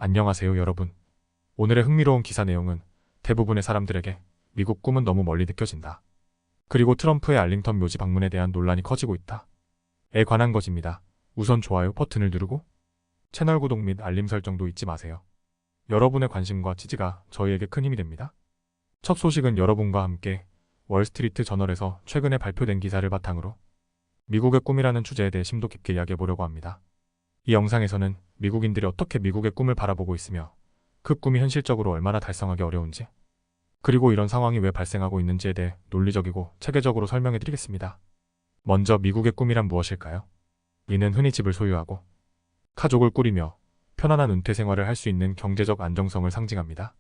안녕하세요, 여러분. 오늘의 흥미로운 기사 내용은 대부분의 사람들에게 미국 꿈은 너무 멀리 느껴진다. 그리고 트럼프의 알링턴 묘지 방문에 대한 논란이 커지고 있다. 에 관한 것입니다. 우선 좋아요 버튼을 누르고 채널 구독 및 알림 설정도 잊지 마세요. 여러분의 관심과 지지가 저희에게 큰 힘이 됩니다. 첫 소식은 여러분과 함께 월스트리트 저널에서 최근에 발표된 기사를 바탕으로 미국의 꿈이라는 주제에 대해 심도 깊게 이야기해 보려고 합니다. 이 영상에서는 미국인들이 어떻게 미국의 꿈을 바라보고 있으며 그 꿈이 현실적으로 얼마나 달성하기 어려운지, 그리고 이런 상황이 왜 발생하고 있는지에 대해 논리적이고 체계적으로 설명해 드리겠습니다. 먼저 미국의 꿈이란 무엇일까요? 이는 흔히 집을 소유하고 가족을 꾸리며 편안한 은퇴 생활을 할 수 있는 경제적 안정성을 상징합니다.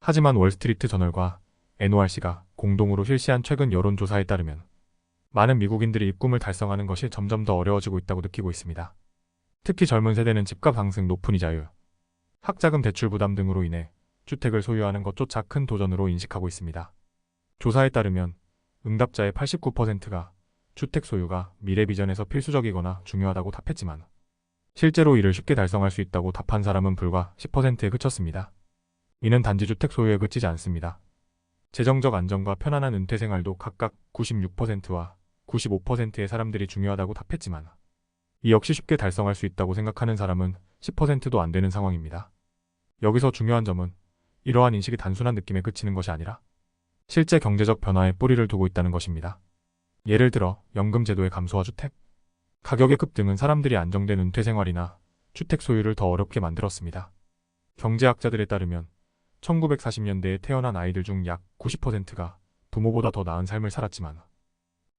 하지만 월스트리트 저널과 NORC가 공동으로 실시한 최근 여론조사에 따르면 많은 미국인들이 이 꿈을 달성하는 것이 점점 더 어려워지고 있다고 느끼고 있습니다. 특히 젊은 세대는 집값 상승, 높은 이자율, 학자금 대출 부담 등으로 인해 주택을 소유하는 것조차 큰 도전으로 인식하고 있습니다. 조사에 따르면 응답자의 89%가 주택 소유가 미래 비전에서 필수적이거나 중요하다고 답했지만 실제로 이를 쉽게 달성할 수 있다고 답한 사람은 불과 10%에 그쳤습니다. 이는 단지 주택 소유에 그치지 않습니다. 재정적 안정과 편안한 은퇴 생활도 각각 96%와 95%의 사람들이 중요하다고 답했지만 이 역시 쉽게 달성할 수 있다고 생각하는 사람은 10%도 안 되는 상황입니다. 여기서 중요한 점은 이러한 인식이 단순한 느낌에 그치는 것이 아니라 실제 경제적 변화에 뿌리를 두고 있다는 것입니다. 예를 들어 연금 제도의 감소와 주택 가격의 급등은 사람들이 안정된 은퇴 생활이나 주택 소유를 더 어렵게 만들었습니다. 경제학자들에 따르면 1940년대에 태어난 아이들 중 약 90%가 부모보다 더 나은 삶을 살았지만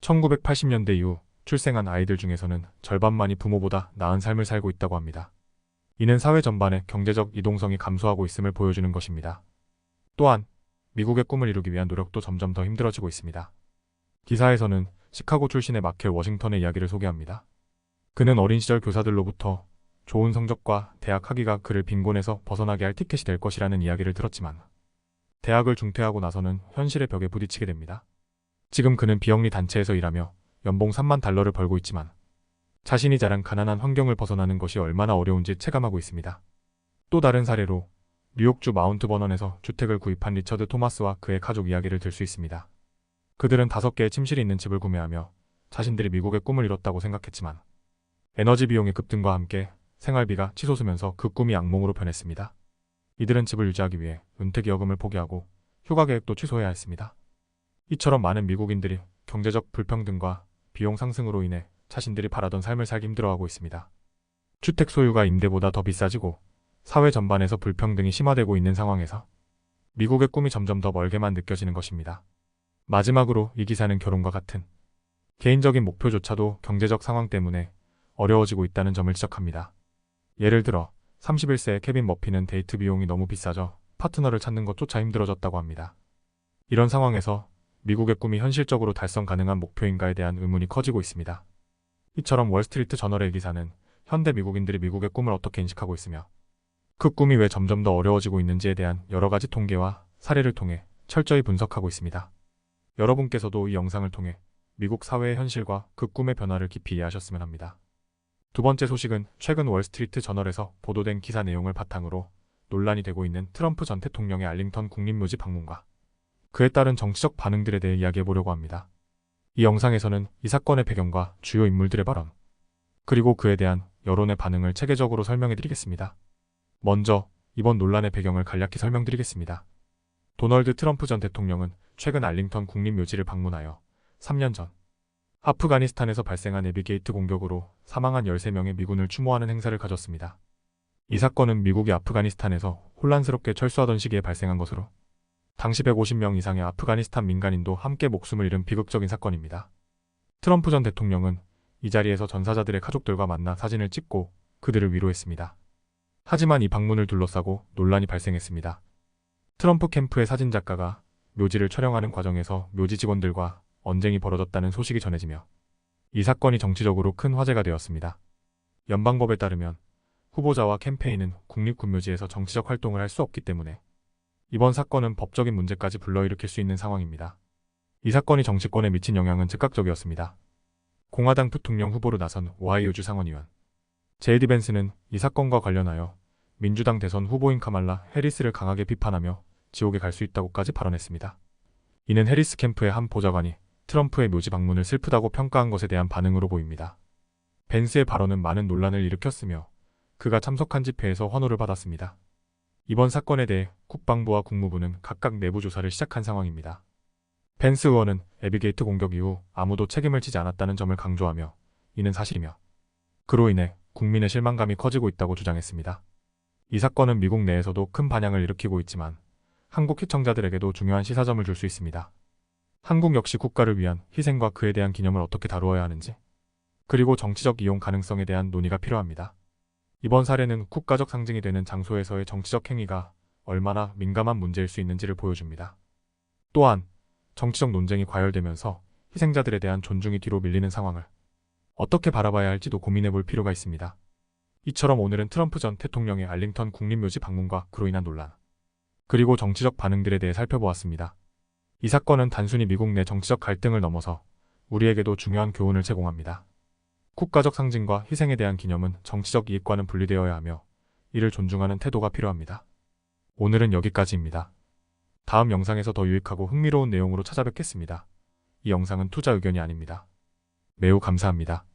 1980년대 이후 출생한 아이들 중에서는 절반만이 부모보다 나은 삶을 살고 있다고 합니다. 이는 사회 전반의 경제적 이동성이 감소하고 있음을 보여주는 것입니다. 또한 미국의 꿈을 이루기 위한 노력도 점점 더 힘들어지고 있습니다. 기사에서는 시카고 출신의 마켈 워싱턴의 이야기를 소개합니다. 그는 어린 시절 교사들로부터 좋은 성적과 대학 학위가 그를 빈곤에서 벗어나게 할 티켓이 될 것이라는 이야기를 들었지만 대학을 중퇴하고 나서는 현실의 벽에 부딪히게 됩니다. 지금 그는 비영리 단체에서 일하며 연봉 3만 달러를 벌고 있지만 자신이 자란 가난한 환경을 벗어나는 것이 얼마나 어려운지 체감하고 있습니다. 또 다른 사례로 뉴욕주 마운트 버넌에서 주택을 구입한 리처드 토마스와 그의 가족 이야기를 들 수 있습니다. 그들은 5개의 침실이 있는 집을 구매하며 자신들이 미국의 꿈을 이뤘다고 생각했지만 에너지 비용의 급등과 함께 생활비가 치솟으면서 그 꿈이 악몽으로 변했습니다. 이들은 집을 유지하기 위해 은퇴 기여금을 포기하고 휴가 계획도 취소해야 했습니다. 이처럼 많은 미국인들이 경제적 불평등과 비용 상승으로 인해 자신들이 바라던 삶을 살기 힘들어하고 있습니다. 주택 소유가 임대보다 더 비싸지고 사회 전반에서 불평등이 심화되고 있는 상황에서 미국의 꿈이 점점 더 멀게만 느껴지는 것입니다. 마지막으로 이 기사는 결론과 같은 개인적인 목표조차도 경제적 상황 때문에 어려워지고 있다는 점을 지적합니다. 예를 들어 31세의 케빈 머피는 데이트 비용이 너무 비싸져 파트너를 찾는 것조차 힘들어졌다고 합니다. 이런 상황에서 미국의 꿈이 현실적으로 달성 가능한 목표인가에 대한 의문이 커지고 있습니다. 이처럼 월스트리트 저널의 기사는 현대 미국인들이 미국의 꿈을 어떻게 인식하고 있으며 그 꿈이 왜 점점 더 어려워지고 있는지에 대한 여러 가지 통계와 사례를 통해 철저히 분석하고 있습니다. 여러분께서도 이 영상을 통해 미국 사회의 현실과 그 꿈의 변화를 깊이 이해하셨으면 합니다. 두 번째 소식은 최근 월스트리트 저널에서 보도된 기사 내용을 바탕으로 논란이 되고 있는 트럼프 전 대통령의 알링턴 국립묘지 방문과 그에 따른 정치적 반응들에 대해 이야기해보려고 합니다. 이 영상에서는 이 사건의 배경과 주요 인물들의 발언, 그리고 그에 대한 여론의 반응을 체계적으로 설명해드리겠습니다. 먼저 이번 논란의 배경을 간략히 설명드리겠습니다. 도널드 트럼프 전 대통령은 최근 알링턴 국립묘지를 방문하여 3년 전 아프가니스탄에서 발생한 애비게이트 공격으로 사망한 13명의 미군을 추모하는 행사를 가졌습니다. 이 사건은 미국이 아프가니스탄에서 혼란스럽게 철수하던 시기에 발생한 것으로 당시 150명 이상의 아프가니스탄 민간인도 함께 목숨을 잃은 비극적인 사건입니다. 트럼프 전 대통령은 이 자리에서 전사자들의 가족들과 만나 사진을 찍고 그들을 위로했습니다. 하지만 이 방문을 둘러싸고 논란이 발생했습니다. 트럼프 캠프의 사진작가가 묘지를 촬영하는 과정에서 묘지 직원들과 언쟁이 벌어졌다는 소식이 전해지며 이 사건이 정치적으로 큰 화제가 되었습니다. 연방법에 따르면 후보자와 캠페인은 국립군묘지에서 정치적 활동을 할 수 없기 때문에 이번 사건은 법적인 문제까지 불러일으킬 수 있는 상황입니다. 이 사건이 정치권에 미친 영향은 즉각적이었습니다. 공화당 부통령 후보로 나선 오하이오주 상원의원 제이디 벤스는 이 사건과 관련하여 민주당 대선 후보인 카말라 해리스를 강하게 비판하며 지옥에 갈 수 있다고까지 발언했습니다. 이는 해리스 캠프의 한 보좌관이 트럼프의 묘지 방문을 슬프다고 평가한 것에 대한 반응으로 보입니다. 벤스의 발언은 많은 논란을 일으켰으며 그가 참석한 집회에서 환호를 받았습니다. 이번 사건에 대해 국방부와 국무부는 각각 내부 조사를 시작한 상황입니다. 벤스 의원은 애비게이트 공격 이후 아무도 책임을 지지 않았다는 점을 강조하며 이는 사실이며 그로 인해 국민의 실망감이 커지고 있다고 주장했습니다. 이 사건은 미국 내에서도 큰 반향을 일으키고 있지만 한국 시청자들에게도 중요한 시사점을 줄 수 있습니다. 한국 역시 국가를 위한 희생과 그에 대한 기념을 어떻게 다루어야 하는지, 그리고 정치적 이용 가능성에 대한 논의가 필요합니다. 이번 사례는 국가적 상징이 되는 장소에서의 정치적 행위가 얼마나 민감한 문제일 수 있는지를 보여줍니다. 또한 정치적 논쟁이 과열되면서 희생자들에 대한 존중이 뒤로 밀리는 상황을 어떻게 바라봐야 할지도 고민해 볼 필요가 있습니다. 이처럼 오늘은 트럼프 전 대통령의 알링턴 국립묘지 방문과 그로 인한 논란, 그리고 정치적 반응들에 대해 살펴보았습니다. 이 사건은 단순히 미국 내 정치적 갈등을 넘어서 우리에게도 중요한 교훈을 제공합니다. 국가적 상징과 희생에 대한 기념은 정치적 이익과는 분리되어야 하며 이를 존중하는 태도가 필요합니다. 오늘은 여기까지입니다. 다음 영상에서 더 유익하고 흥미로운 내용으로 찾아뵙겠습니다. 이 영상은 투자 의견이 아닙니다. 매우 감사합니다.